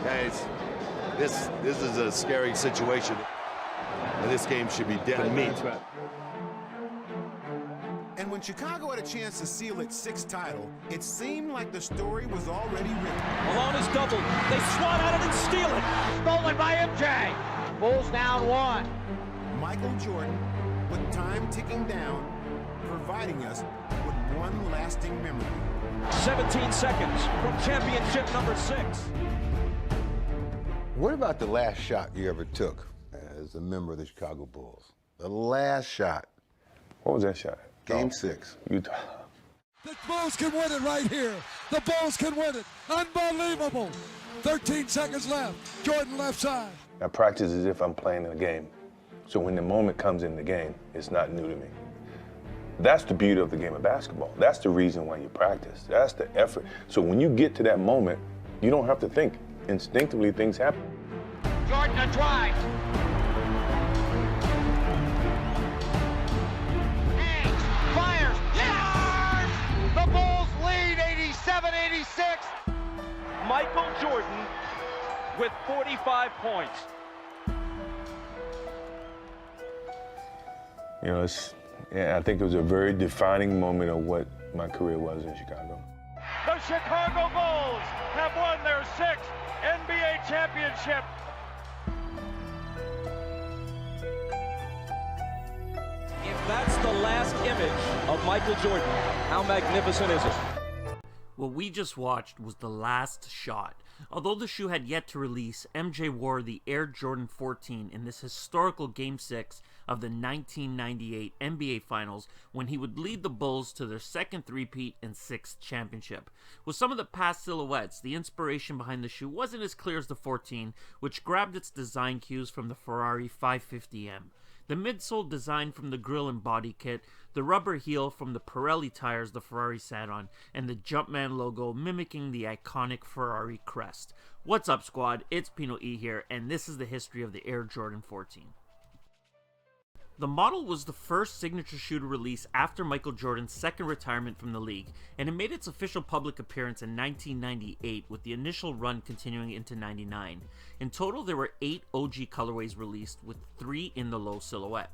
Guys, this is a scary situation, and this game should be dead meat. And when Chicago had a chance to seal its sixth title, it seemed like the story was already written. Malone is doubled. They swat at it and steal it. Stolen by MJ. Bulls down one. Michael Jordan, with time ticking down, providing us with one lasting memory. 17 seconds from championship number 6. What about the last shot you ever took as a member of the Chicago Bulls? The last shot. What was that shot? Game 6. Utah. The Bulls can win it right here. The Bulls can win it. Unbelievable. 13 seconds left. Jordan left side. I practice as if I'm playing a game. So when the moment comes in the game, it's not new to me. That's the beauty of the game of basketball. That's the reason why you practice. That's the effort. So when you get to that moment, you don't have to think. Instinctively, things happen. Jordan a drive. Hangs, fires, yes! The Bulls lead 87-86. Michael Jordan with 45 points. You know, I think it was a very defining moment of what my career was in Chicago. The Chicago Bulls have won their 6th NBA championship. If that's the last image of Michael Jordan, how magnificent is it? What we just watched was The Last Shot. Although the shoe had yet to release, MJ wore the Air Jordan 14 in this historical Game 6 of the 1998 NBA Finals when he would lead the Bulls to their second three-peat and 6th championship. With some of the past silhouettes, the inspiration behind the shoe wasn't as clear as the 14, which grabbed its design cues from the Ferrari 550M. The midsole design from the grille and body kit, the rubber heel from the Pirelli tires the Ferrari sat on, and the Jumpman logo mimicking the iconic Ferrari crest. What's up, squad? It's PinoE here, and this is the history of the Air Jordan 14. The model was the first signature shoe to release after Michael Jordan's second retirement from the league, and it made its official public appearance in 1998, with the initial run continuing into 99. In total, there were 8 OG colorways released, with 3 in the low silhouette.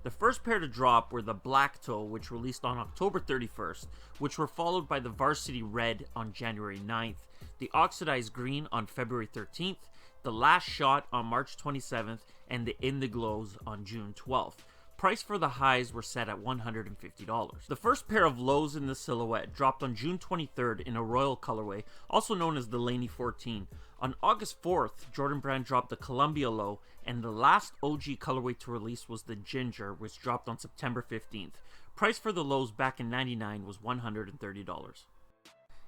The first pair to drop were the Black Toe, which released on October 31st, which were followed by the Varsity Red on January 9th, the Oxidized Green on February 13th, the Last Shot on March 27th, and the In the Glows on June 12th. Price for the highs were set at $150. The first pair of lows in the silhouette dropped on June 23rd in a royal colorway, also known as the Laney 14. On August 4th, Jordan Brand dropped the Columbia Low, and the last OG colorway to release was the Ginger, which dropped on September 15th. Price for the lows back in '99 was $130.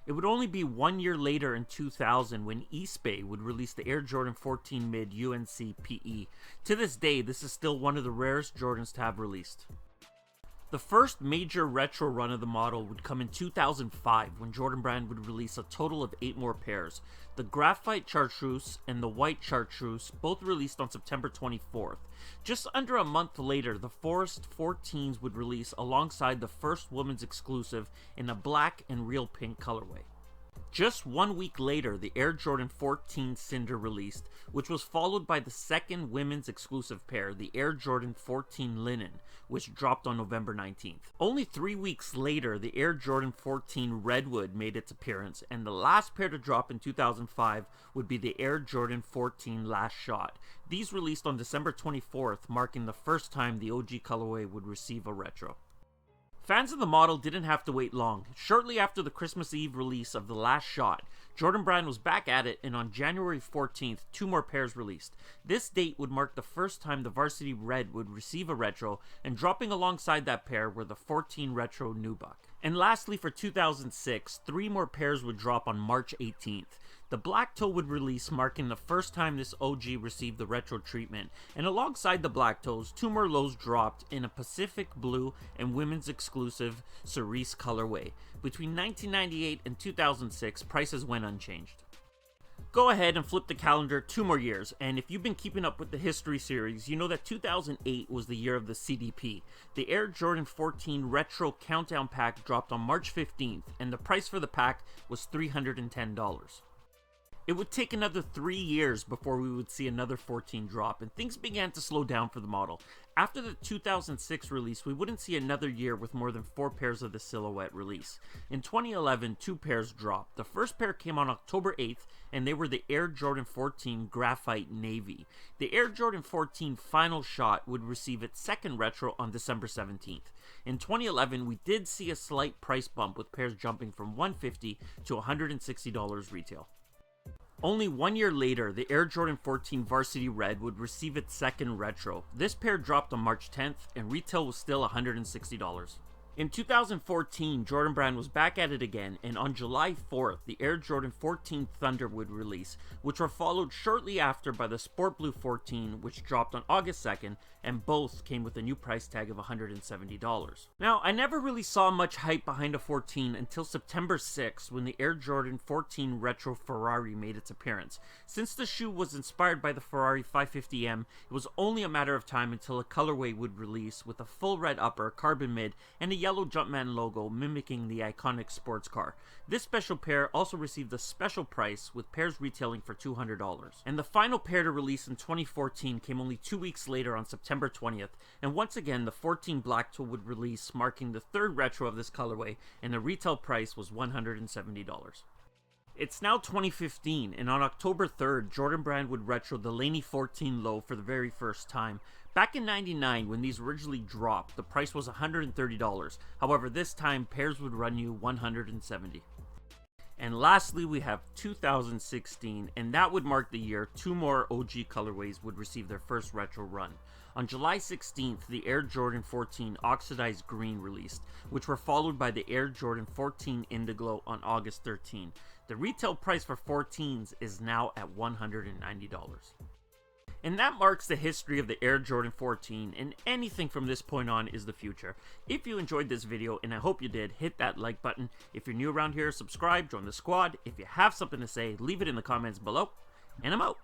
It would only be 1 year later in 2000 when Eastbay would release the Air Jordan 14 Mid UNC PE. To this day, this is still one of the rarest Jordans to have released. The first major retro run of the model would come in 2005 when Jordan Brand would release a total of 8 more pairs. The Graphite Chartreuse and the White Chartreuse both released on September 24th. Just under a month later, the Forest 14s would release alongside the first women's exclusive in a black and real pink colorway. Just 1 week later, the Air Jordan 14 Cinder released, which was followed by the second women's exclusive pair, the Air Jordan 14 Linen, which dropped on November 19th. Only 3 weeks later, the Air Jordan 14 Redwood made its appearance, and the last pair to drop in 2005 would be the Air Jordan 14 Last Shot. These released on December 24th, marking the first time the OG colorway would receive a retro. Fans of the model didn't have to wait long. Shortly after the Christmas Eve release of The Last Shot, Jordan Brand was back at it, and on January 14th, 2 more pairs released. This date would mark the first time the Varsity Red would receive a retro, and dropping alongside that pair were the 14 Retro Nubuck. And lastly, for 2006, 3 more pairs would drop on March 18th. The Black Toe would release, marking the first time this OG received the retro treatment, and alongside the Black Toes, 2 more lows dropped in a Pacific Blue and women's exclusive Cerise colorway. Between 1998 and 2006, prices went unchanged. Go ahead and flip the calendar 2 more years, and if you've been keeping up with the history series, you know that 2008 was the year of the CDP. The Air Jordan 14 Retro Countdown Pack dropped on March 15th, and the price for the pack was $310. It would take another 3 years before we would see another 14 drop, and things began to slow down for the model. After the 2006 release, we wouldn't see another year with more than 4 pairs of the silhouette release. In 2011, 2 pairs dropped. The first pair came on October 8th, and they were the Air Jordan 14 Graphite Navy. The Air Jordan 14 Final Shot would receive its second retro on December 17th. In 2011, we did see a slight price bump, with pairs jumping from $150 to $160 retail. Only 1 year later, the Air Jordan 14 Varsity Red would receive its second retro. This pair dropped on March 10th, and retail was still $160. In 2014, Jordan Brand was back at it again, and on July 4th, the Air Jordan 14 Thunder would release, which were followed shortly after by the Sport Blue 14, which dropped on August 2nd, and both came with a new price tag of $170. Now, I never really saw much hype behind a 14 until September 6th, when the Air Jordan 14 Retro Ferrari made its appearance. Since the shoe was inspired by the Ferrari 550M, it was only a matter of time until a colorway would release with a full red upper, carbon mid, and a yellow Jumpman logo mimicking the iconic sports car. This special pair also received a special price, with pairs retailing for $200. And the final pair to release in 2014 came only 2 weeks later on September 20th, and once again the 14 Black Toe would release, marking the third retro of this colorway, and the retail price was $170. It's now 2015, and on October 3rd, Jordan Brand would retro the Laney 14 Low for the very first time. Back in '99, when these originally dropped, the price was $130. However, this time, pairs would run you $170. And lastly, we have 2016, and that would mark the year 2 more OG colorways would receive their first retro run. On July 16th, the Air Jordan 14 Oxidized Green released, which were followed by the Air Jordan 14 Indiglo on August 13. The retail price for 14s is now at $190. And that marks the history of the Air Jordan 14, and anything from this point on is the future. If you enjoyed this video, and I hope you did, hit that like button. If you're new around here, subscribe, join the squad. If you have something to say, leave it in the comments below, and I'm out.